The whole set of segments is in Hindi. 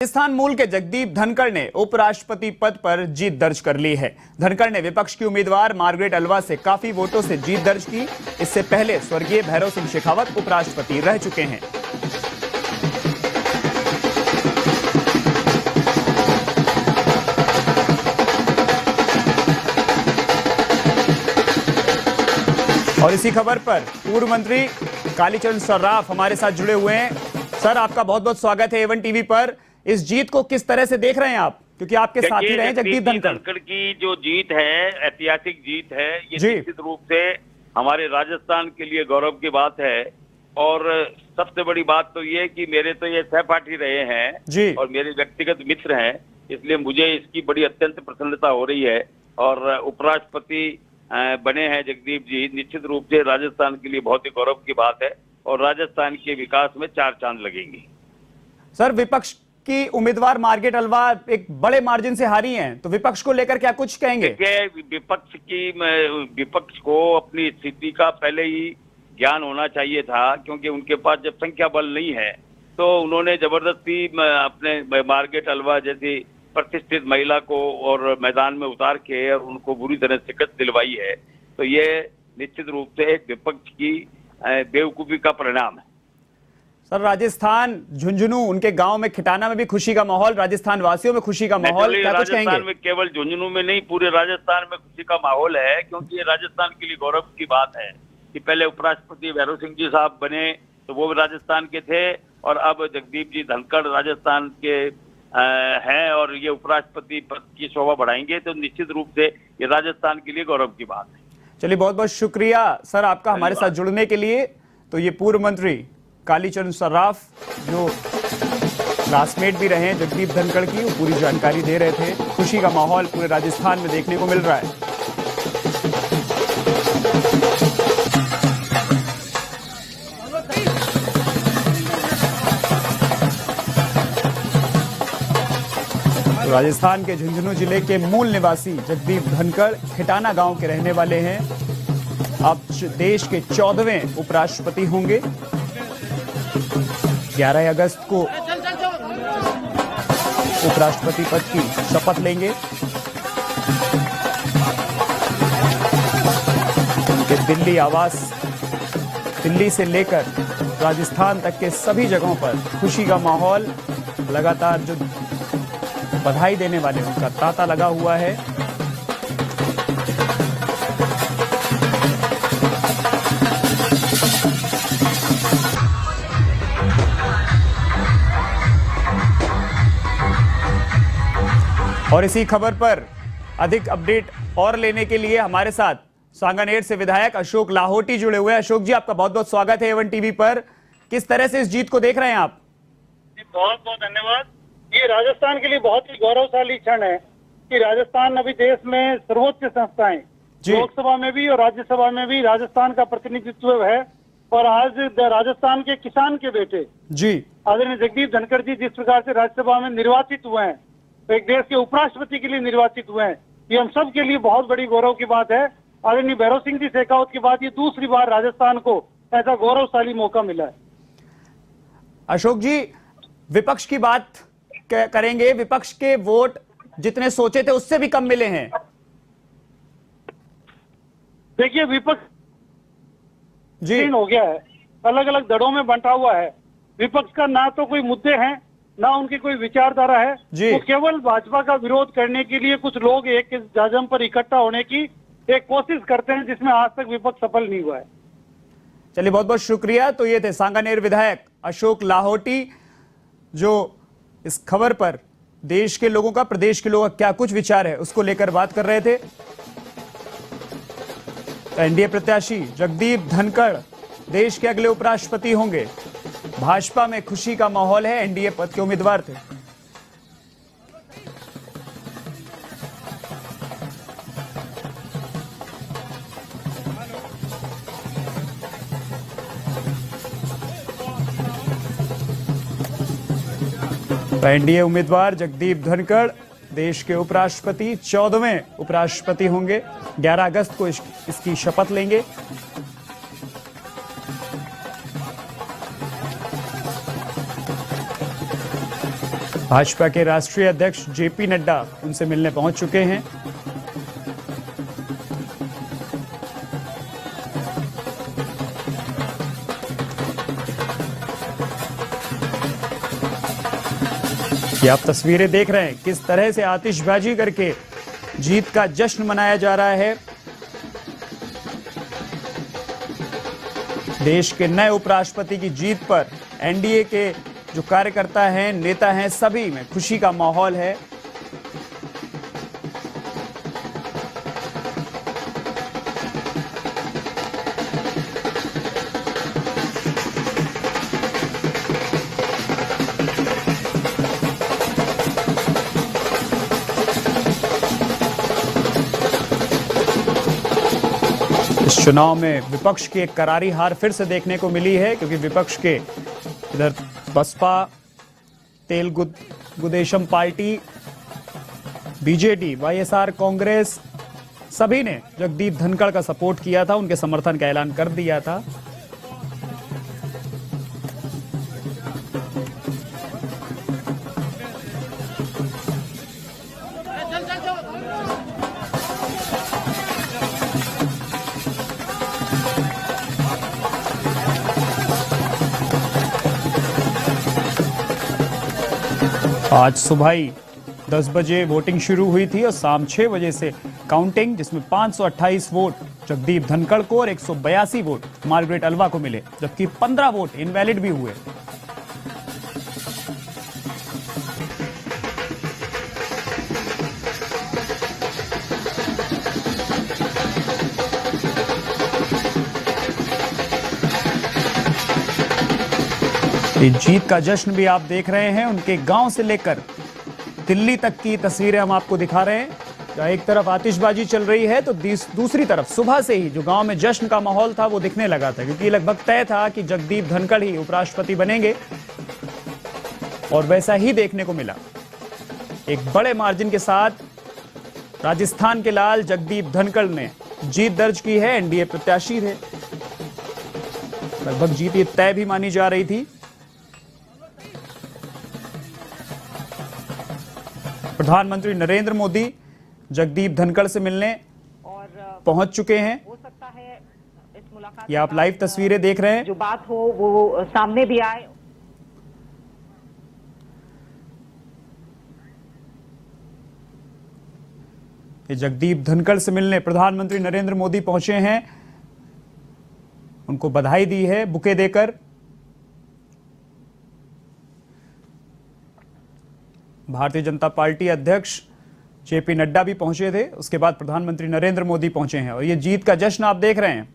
राजस्थान मूल के जगदीप धनखड़ ने उपराष्ट्रपति पद पर जीत दर्ज कर ली है। धनखड़ ने विपक्ष की उम्मीदवार मार्गरेट अल्वा से काफी वोटों से जीत दर्ज की। इससे पहले स्वर्गीय भैरव सिंह शेखावत उपराष्ट्रपति रह चुके हैं। और इसी खबर पर पूर्व मंत्री कालीचरण सर्राफ हमारे साथ जुड़े हुए हैं। सर, आपका बहुत बहुत स्वागत है एवन टीवी पर। इस जीत को किस तरह से देख रहे हैं आप, क्योंकि आपके साथी रहे जगदीप धनखड़ की जो जीत है, ऐतिहासिक जीत है, ये निश्चित रूप से हमारे राजस्थान के लिए गौरव की बात है। और सबसे बड़ी बात तो ये कि मेरे तो ये सहपाठी रहे हैं और मेरे व्यक्तिगत मित्र हैं, इसलिए मुझे इसकी बड़ी अत्यंत प्रसन्नता हो रही है। और उपराष्ट्रपति बने हैं जगदीप जी, निश्चित रूप से राजस्थान के लिए बहुत ही गौरव की बात है और राजस्थान के विकास में चार चांद लगेंगे। सर, विपक्ष की उम्मीदवार मार्गरेट अल्वा एक बड़े मार्जिन से हारी हैं, तो विपक्ष को लेकर क्या कुछ कहेंगे? विपक्ष को अपनी स्थिति का पहले ही ज्ञान होना चाहिए था, क्योंकि उनके पास जब संख्या बल नहीं है तो उन्होंने जबरदस्ती अपने मार्गरेट अल्वा जैसी प्रतिष्ठित महिला को और मैदान में उतार के और उनको बुरी तरह शिकस्त दिलवाई है। तो ये निश्चित रूप से एक विपक्ष की बेवकूफी का परिणाम है। सर, राजस्थान झुंझुनू उनके गांव में खिटाना में भी खुशी का माहौल, राजस्थान वासियों में खुशी का माहौल, क्या कुछ कहेंगे? राजस्थान में केवल झुंझुनू में नहीं, पूरे राजस्थान में खुशी का माहौल है, क्योंकि ये राजस्थान के लिए गौरव की बात है कि पहले उपराष्ट्रपति भैरव सिंह जी साहब बने तो वो राजस्थान के थे और अब जगदीप जी धनखड़ राजस्थान के हैं और ये उपराष्ट्रपति पद की शोभा बढ़ाएंगे, तो निश्चित रूप से ये राजस्थान के लिए गौरव की बात है। चलिए, बहुत बहुत शुक्रिया सर आपका हमारे साथ जुड़ने के लिए। तो ये पूर्व मंत्री कालीचरण सर्राफ, जो क्लासमेट भी रहे जगदीप धनखड़ की, वो पूरी जानकारी दे रहे थे। खुशी का माहौल पूरे राजस्थान में देखने को मिल रहा है। राजस्थान के झुंझुनू जिले के मूल निवासी जगदीप धनखड़ खिटाना गांव के रहने वाले हैं। अब देश के 14वें उपराष्ट्रपति होंगे। 11 अगस्त को उपराष्ट्रपति पद की शपथ लेंगे। उनके दिल्ली आवास, दिल्ली से लेकर राजस्थान तक के सभी जगहों पर खुशी का माहौल, लगातार जो बधाई देने वाले उनका तांता लगा हुआ है। और इसी खबर पर अधिक अपडेट और लेने के लिए हमारे साथ सांगानेर से विधायक अशोक लाहोटी जुड़े हुए हैं। अशोक जी, आपका बहुत बहुत स्वागत है एवन टीवी पर। किस तरह से इस जीत को देख रहे हैं आप? बहुत बहुत धन्यवाद। ये राजस्थान के लिए बहुत ही गौरवशाली क्षण है कि राजस्थान अभी देश में सर्वोच्च संस्थाएं, लोकसभा में भी और राज्यसभा में भी राजस्थान का प्रतिनिधित्व है। और आज राजस्थान के किसान के बेटे जी आदरणीय जगदीप धनखड़ जी जिस प्रकार से राज्यसभा में निर्वाचित हुए हैं, एक देश के उपराष्ट्रपति के लिए निर्वाचित हुए हैं, ये हम सब के लिए बहुत बड़ी गौरव की बात है। आदरणीय भैरव सिंह जी शेखावत के बाद ये दूसरी बार राजस्थान को ऐसा गौरवशाली मौका मिला है। अशोक जी, विपक्ष की बात करेंगे। विपक्ष के वोट जितने सोचे थे उससे भी कम मिले हैं। देखिए, विपक्ष जी हो गया है, अलग अलग दड़ों में बंटा हुआ है। विपक्ष का ना तो कोई मुद्दे हैं, ना उनकी कोई विचारधारा है। वो केवल भाजपा का विरोध करने के लिए कुछ लोग एक जाजम पर इकट्ठा होने की एक कोशिश करते हैं, जिसमें आज तक विपक्ष सफल नहीं हुआ है। चलिए, बहुत बहुत शुक्रिया। तो ये थे सांगानेर विधायक अशोक लाहोटी, जो इस खबर पर देश के लोगों का, प्रदेश के लोगों का क्या कुछ विचार है उसको लेकर बात कर रहे थे। एनडीए प्रत्याशी जगदीप धनखड़ देश के अगले उपराष्ट्रपति होंगे। भाजपा में खुशी का माहौल है, एनडीए पद के उम्मीदवार थे। एनडीए उम्मीदवार जगदीप धनखड़ देश के उपराष्ट्रपति, 14वें उपराष्ट्रपति होंगे। 11 अगस्त को इसकी शपथ लेंगे। भाजपा के राष्ट्रीय अध्यक्ष जेपी नड्डा उनसे मिलने पहुंच चुके हैं। ये आप तस्वीरें देख रहे हैं किस तरह से आतिशबाजी करके जीत का जश्न मनाया जा रहा है। देश के नए उपराष्ट्रपति की जीत पर एनडीए के जो कार्यकर्ता हैं, नेता हैं, सभी में खुशी का माहौल है। इस चुनाव में विपक्ष की एक करारी हार फिर से देखने को मिली है, क्योंकि विपक्ष के इधर Baspa, Telugu Desam party, BJD, YSR Congress सभी ने जगदीप धनखड़ का सपोर्ट किया था, उनके समर्थन का ऐलान कर दिया था। आज सुबह ही 10 बजे वोटिंग शुरू हुई थी और शाम 6 बजे से काउंटिंग, जिसमें 528 वोट जगदीप धनखड़ को और 182 वोट मार्गरेट अल्वा को मिले, जबकि 15 वोट इनवैलिड भी हुए। ये जीत का जश्न भी आप देख रहे हैं, उनके गांव से लेकर दिल्ली तक की तस्वीरें हम आपको दिखा रहे हैं। जहाँ एक तरफ आतिशबाजी चल रही है तो दूसरी तरफ सुबह से ही जो गांव में जश्न का माहौल था वो दिखने लगा था, क्योंकि लगभग तय था कि जगदीप धनखड़ ही उपराष्ट्रपति बनेंगे और वैसा ही देखने को मिला। एक बड़े मार्जिन के साथ राजस्थान के लाल जगदीप धनखड़ ने जीत दर्ज की है। एनडीए प्रत्याशी थे, लगभग जीत ये तय भी मानी जा रही थी। प्रधानमंत्री नरेंद्र मोदी जगदीप धनखड़ से मिलने पहुंच चुके हैं। हो सकता है इस मुलाकात ये आप लाइव तस्वीरें देख रहे हैं। जो बात हो वो सामने भी आए। ये जगदीप धनखड़ से मिलने प्रधानमंत्री नरेंद्र मोदी पहुंचे हैं, उनको बधाई दी है बुके देकर। भारतीय जनता पार्टी अध्यक्ष जेपी नड्डा भी पहुंचे थे, उसके बाद प्रधानमंत्री नरेंद्र मोदी पहुंचे हैं और ये जीत का जश्न आप देख रहे हैं।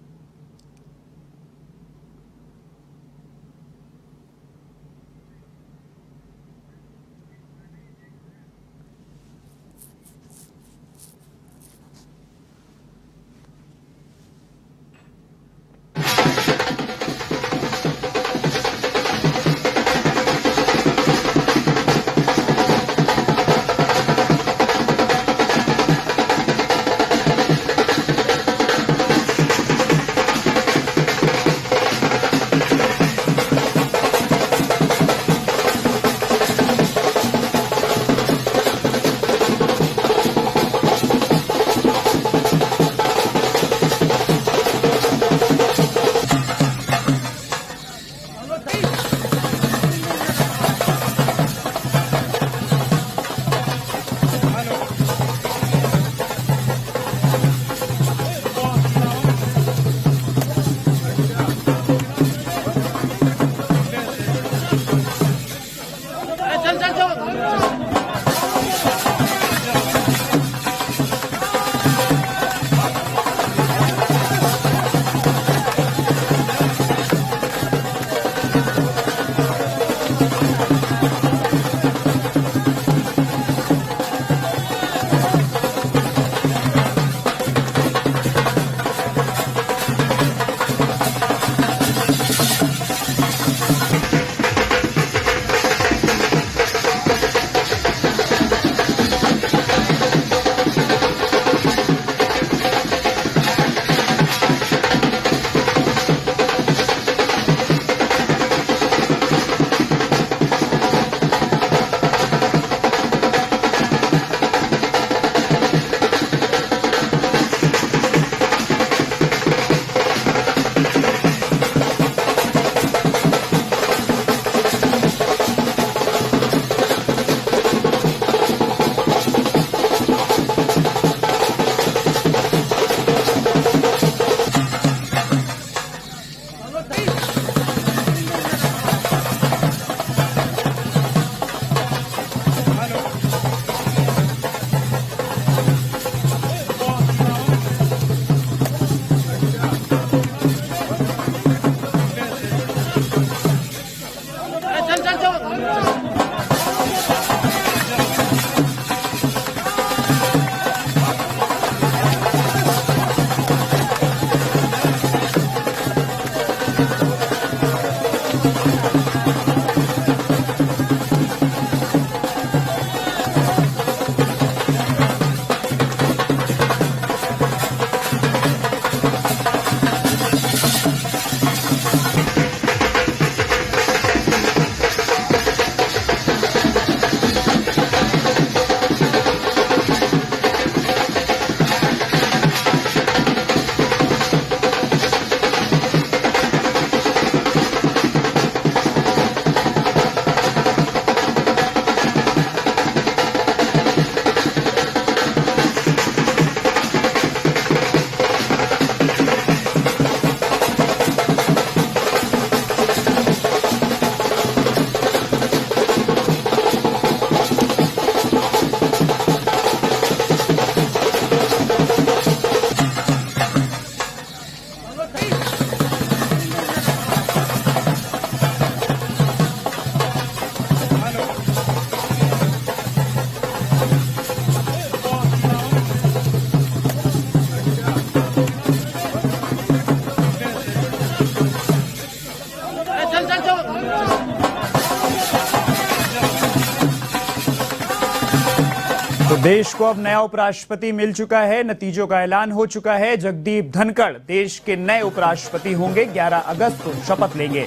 तो देश को अब नया उपराष्ट्रपति मिल चुका है, नतीजों का ऐलान हो चुका है। जगदीप धनखड़ देश के नए उपराष्ट्रपति होंगे, 11 अगस्त को शपथ लेंगे।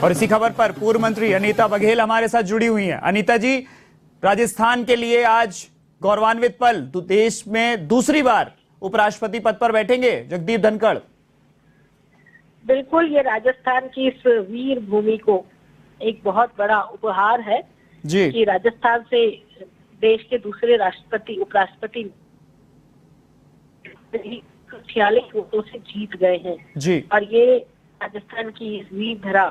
और इसी खबर पर पूर्व मंत्री अनीता बघेल हमारे साथ जुड़ी हुई हैं। अनीता जी, राजस्थान के लिए आज गौरवान्वित पल, तो देश में दूसरी बार उपराष्ट्रपति पद पर बैठेंगे जगदीप धनखड़। बिल्कुल, ये राजस्थान की इस वीर भूमि को एक बहुत बड़ा उपहार है जी कि राजस्थान से देश के दूसरे राष्ट्रपति उपराष्ट्रपति 46 वोटों से जीत गए हैं जी। और ये राजस्थान की इस वीर धरा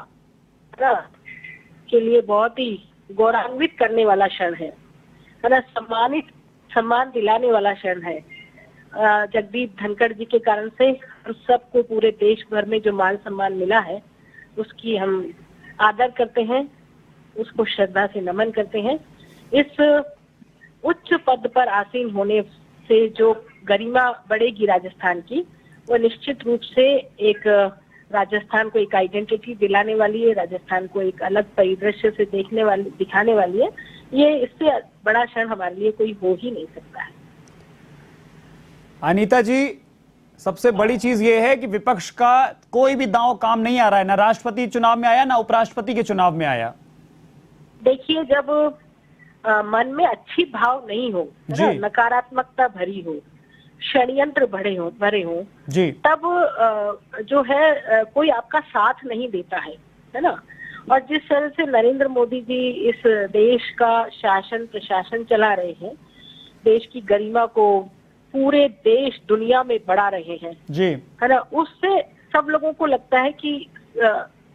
के लिए बहुत ही गौरवान्वित करने वाला क्षण है ना, सम्मान दिलाने वाला क्षण है। जगदीप धनखड़ जी के कारण से हम सबको पूरे देश भर में जो मान सम्मान मिला है उसकी हम आदर करते हैं, उसको श्रद्धा से नमन करते हैं। इस उच्च पद पर आसीन होने से जो गरिमा बढ़ेगी राजस्थान की, वो निश्चित रूप से एक राजस्थान को एक आइडेंटिटी दिलाने वाली है, राजस्थान को एक अलग परिदृश्य से दिखाने वाली है। ये इससे बड़ा क्षण हमारे लिए कोई हो ही नहीं सकता है। अनीता जी, सबसे बड़ी चीज ये है कि विपक्ष का कोई भी दांव काम नहीं आ रहा है, ना राष्ट्रपति चुनाव में आया ना उपराष्ट्रपति के चुनाव में आया। देखिए, जब मन में अच्छी भाव नहीं हो, है ना, नकारात्मकता भरी हो, षड्यंत्र भरे हो जी, तब जो है कोई आपका साथ नहीं देता है ना। और जिस तरह से नरेंद्र मोदी जी इस देश का शासन प्रशासन चला रहे हैं, देश की गरिमा को पूरे देश दुनिया में बढ़ा रहे हैं जी, है ना, उससे सब लोगों को लगता है कि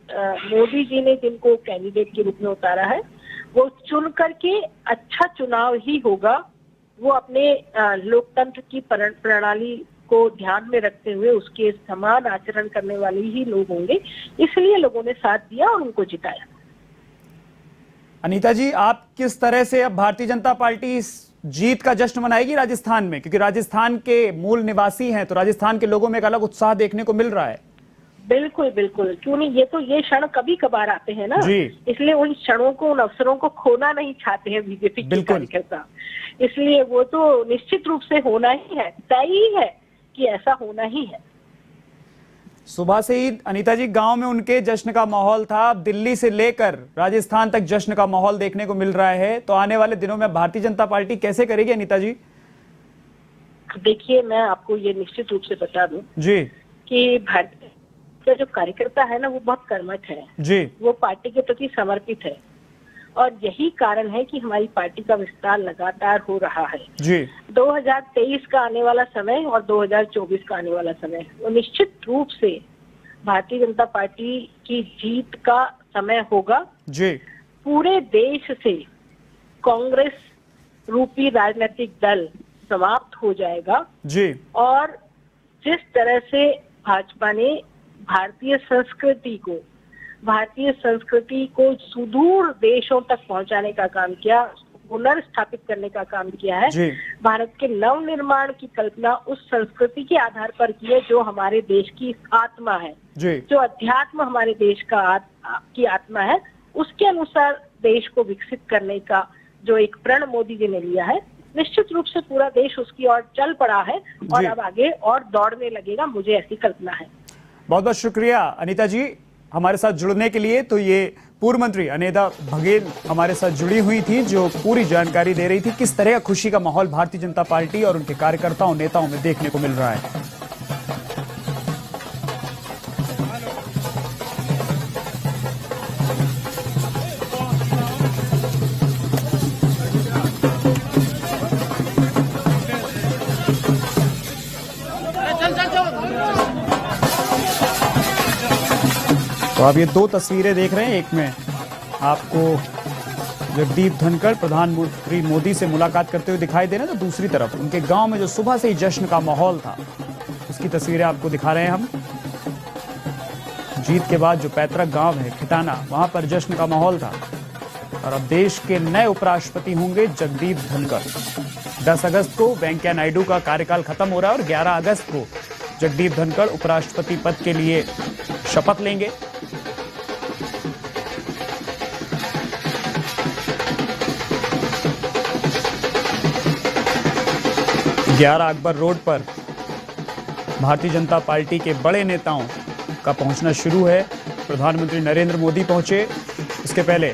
मोदी जी ने जिनको कैंडिडेट के रूप में उतारा है वो चुन करके अच्छा चुनाव ही होगा। वो अपने लोकतंत्र की प्रणाली को ध्यान में रखते हुए उसके समान आचरण करने वाले ही लोग होंगे, इसलिए लोगों ने साथ दिया और उनको जिताया। अनीता जी, आप किस तरह से अब भारतीय जनता पार्टी इस जीत का जश्न मनाएगी राजस्थान में, क्योंकि राजस्थान के मूल निवासी हैं, तो राजस्थान के लोगों में एक अलग उत्साह देखने को मिल रहा है। बिल्कुल बिल्कुल, क्यों नहीं, ये क्षण कभी कभार आते हैं ना, जी। इसलिए उन क्षणों को, उन अवसरों को खोना नहीं चाहते हैं बीजेपी के कार्यकर्ता, इसलिए वो तो निश्चित रूप से होना ही है, तय ही है कि ऐसा होना ही है। सुबह से ही अनीता जी गांव में उनके जश्न का माहौल था, दिल्ली से लेकर राजस्थान तक जश्न का माहौल देखने को मिल रहा है। तो आने वाले दिनों में भारतीय जनता पार्टी कैसे करेगी अनीता जी? देखिए, मैं आपको ये निश्चित रूप से बता दूं जी कि भारतीय का जो कार्यकर्ता है ना, वो बहुत कर्मठ है जी, वो पार्टी के प्रति समर्पित है और यही कारण है कि हमारी पार्टी का विस्तार लगातार हो रहा है जी। 2023 का आने वाला समय और 2024 का आने वाला समय वो निश्चित रूप से भारतीय जनता पार्टी की जीत का समय होगा जी। पूरे देश से कांग्रेस रूपी राजनीतिक दल समाप्त हो जाएगा जी। और जिस तरह से भाजपा ने भारतीय संस्कृति को सुदूर देशों तक पहुंचाने का काम किया, पुनर्स्थापित करने का काम किया है, भारत के नव निर्माण की कल्पना उस संस्कृति के आधार पर की है जो हमारे देश की आत्मा है, जो अध्यात्म हमारे देश की आत्मा है, उसके अनुसार देश को विकसित करने का जो एक प्रण मोदी जी ने लिया है, निश्चित रूप से पूरा देश उसकी ओर चल पड़ा है और अब आगे और दौड़ने लगेगा, मुझे ऐसी कल्पना है। बहुत बहुत शुक्रिया अनीता जी हमारे साथ जुड़ने के लिए। तो ये पूर्व मंत्री अनीता बघेल हमारे साथ जुड़ी हुई थी, जो पूरी जानकारी दे रही थी किस तरह का खुशी का माहौल भारतीय जनता पार्टी और उनके कार्यकर्ताओं नेताओं में देखने को मिल रहा है। तो आप ये दो तस्वीरें देख रहे हैं, एक में आपको जगदीप धनखड़ प्रधानमंत्री मोदी से मुलाकात करते हुए दिखाई दे रहे हैं, तो दूसरी तरफ उनके गांव में जो सुबह से ही जश्न का माहौल था उसकी तस्वीरें आपको दिखा रहे हैं हम। जीत के बाद जो पैतृक गांव है खिटाना, वहां पर जश्न का माहौल था और अब देश के नए उपराष्ट्रपति होंगे जगदीप धनखड़। 10 अगस्त को वेंकैया नायडू का कार्यकाल खत्म हो रहा है और 11 अगस्त को जगदीप धनखड़ उपराष्ट्रपति पद के लिए शपथ लेंगे। 11 अकबर रोड पर भारतीय जनता पार्टी के बड़े नेताओं का पहुंचना शुरू है। प्रधानमंत्री नरेंद्र मोदी पहुंचे, इसके पहले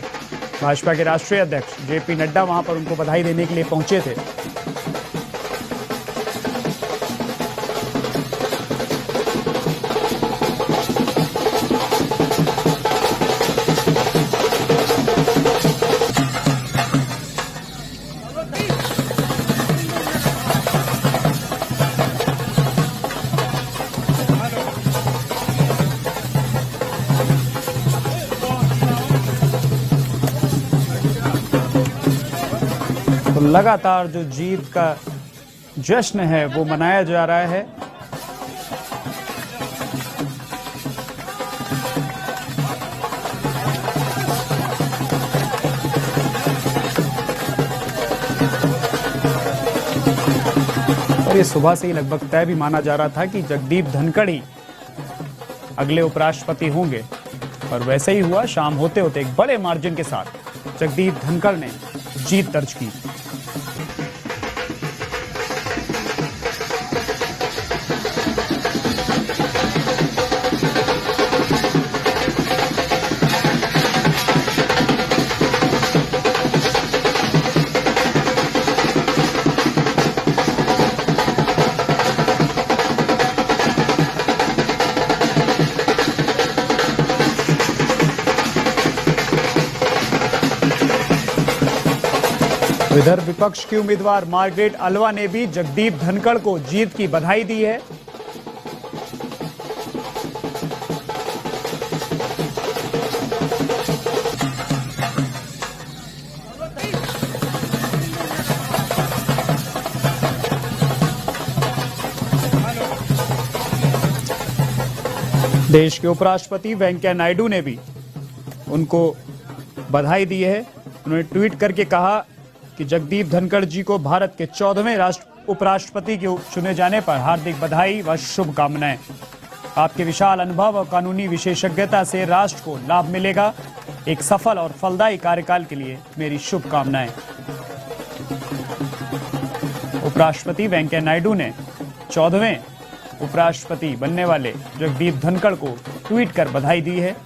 भाजपा के राष्ट्रीय अध्यक्ष जेपी नड्डा वहां पर उनको बधाई देने के लिए पहुंचे थे। तो लगातार जो जीत का जश्न है वो मनाया जा रहा है। और ये सुबह से ही लगभग तय भी माना जा रहा था कि जगदीप धनखड़ ही अगले उपराष्ट्रपति होंगे, और वैसे ही हुआ। शाम होते होते एक बड़े मार्जिन के साथ जगदीप धनखड़ ने जीत दर्ज की। इधर विपक्ष की उम्मीदवार मार्गरेट अल्वा ने भी जगदीप धनखड़ को जीत की बधाई दी है। देश के उपराष्ट्रपति वेंकैया नायडू ने भी उनको बधाई दी है। उन्होंने ट्वीट करके कहा कि जगदीप धनखड़ जी को भारत के 14वें उपराष्ट्रपति के चुने जाने पर हार्दिक बधाई व शुभकामनाएं। आपके विशाल अनुभव और कानूनी विशेषज्ञता से राष्ट्र को लाभ मिलेगा। एक सफल और फलदायी कार्यकाल के लिए मेरी शुभकामनाएं। उपराष्ट्रपति वेंकैया नायडू ने 14वें उपराष्ट्रपति बनने वाले जगदीप धनखड़ को ट्वीट कर बधाई दी है।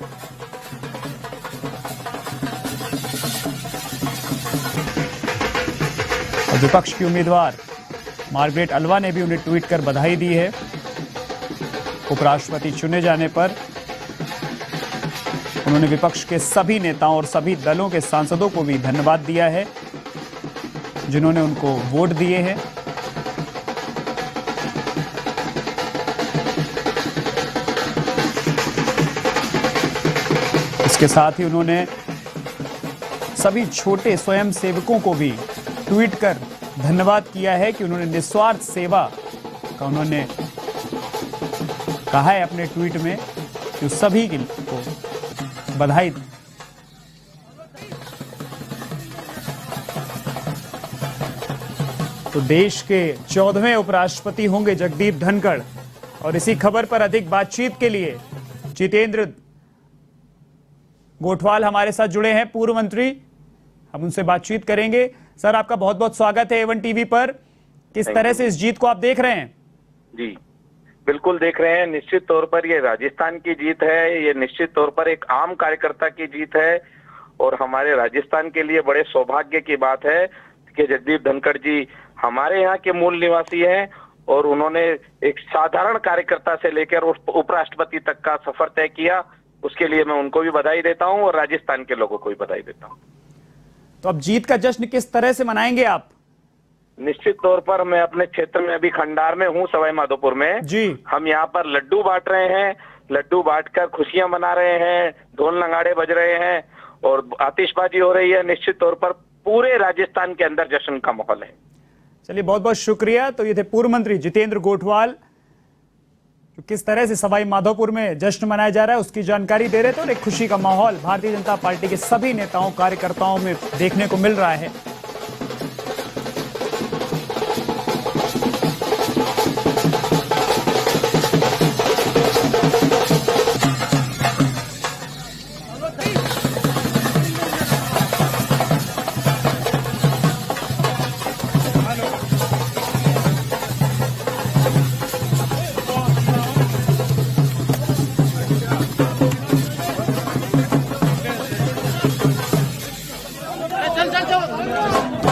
विपक्ष की उम्मीदवार मार्गरेट अल्वा ने भी उन्हें ट्वीट कर बधाई दी है। उपराष्ट्रपति चुने जाने पर उन्होंने विपक्ष के सभी नेताओं और सभी दलों के सांसदों को भी धन्यवाद दिया है जिन्होंने उनको वोट दिए हैं। इसके साथ ही उन्होंने सभी छोटे स्वयं सेवकों को भी ट्वीट कर धन्यवाद किया है कि उन्होंने निस्वार्थ सेवा का उन्होंने कहा है अपने ट्वीट में कि सभी को बधाई। तो देश के 14वें उपराष्ट्रपति होंगे जगदीप धनखड़। और इसी खबर पर अधिक बातचीत के लिए जितेंद्र गोठवाल हमारे साथ जुड़े हैं, पूर्व मंत्री। हम उनसे बातचीत करेंगे। सर, आपका बहुत बहुत स्वागत है एवन टीवी पर। किस तरह से इस जीत को आप देख रहे हैं? जी बिल्कुल देख रहे हैं। निश्चित तौर पर ये राजस्थान की जीत है। ये निश्चित तौर पर एक आम कार्यकर्ता की जीत है और हमारे राजस्थान के लिए बड़े सौभाग्य की बात है कि जगदीप धनखड़ जी हमारे यहाँ के मूल निवासी हैं और उन्होंने एक साधारण कार्यकर्ता से लेकर उपराष्ट्रपति तक का सफर तय किया। उसके लिए मैं उनको भी बधाई देता हूं और राजस्थान के लोगों को भी बधाई देता हूं। तो अब जीत का जश्न किस तरह से मनाएंगे आप? निश्चित तौर पर मैं अपने क्षेत्र में अभी खंडार में हूं, सवाई माधोपुर में जी। हम यहाँ पर लड्डू बांट रहे हैं। लड्डू बांटकर खुशियां मना रहे हैं, ढोल नगाड़े बज रहे हैं और आतिशबाजी हो रही है। निश्चित तौर पर पूरे राजस्थान के अंदर जश्न का माहौल है। चलिए, बहुत बहुत शुक्रिया। तो ये थे पूर्व मंत्री जितेंद्र गोठवाल, जो किस तरह से सवाई माधोपुर में जश्न मनाया जा रहा है उसकी जानकारी दे रहे थे। और एक खुशी का माहौल भारतीय जनता पार्टी के सभी नेताओं कार्यकर्ताओं में देखने को मिल रहा है।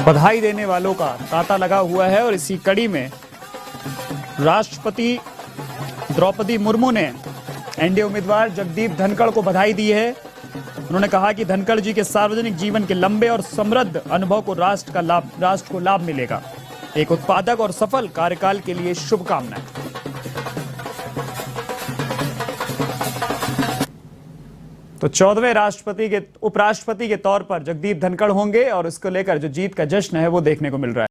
बधाई देने वालों का तांता लगा हुआ है और इसी कड़ी में राष्ट्रपति द्रौपदी मुर्मू ने एनडीए उम्मीदवार जगदीप धनखड़ को बधाई दी है। उन्होंने कहा कि धनखड़ जी के सार्वजनिक जीवन के लंबे और समृद्ध अनुभव को राष्ट्र को लाभ मिलेगा। एक उत्पादक और सफल कार्यकाल के लिए शुभकामनाएं। तो 14वें राष्ट्रपति के उपराष्ट्रपति के तौर पर जगदीप धनखड़ होंगे और इसको लेकर जो जीत का जश्न है वो देखने को मिल रहा है।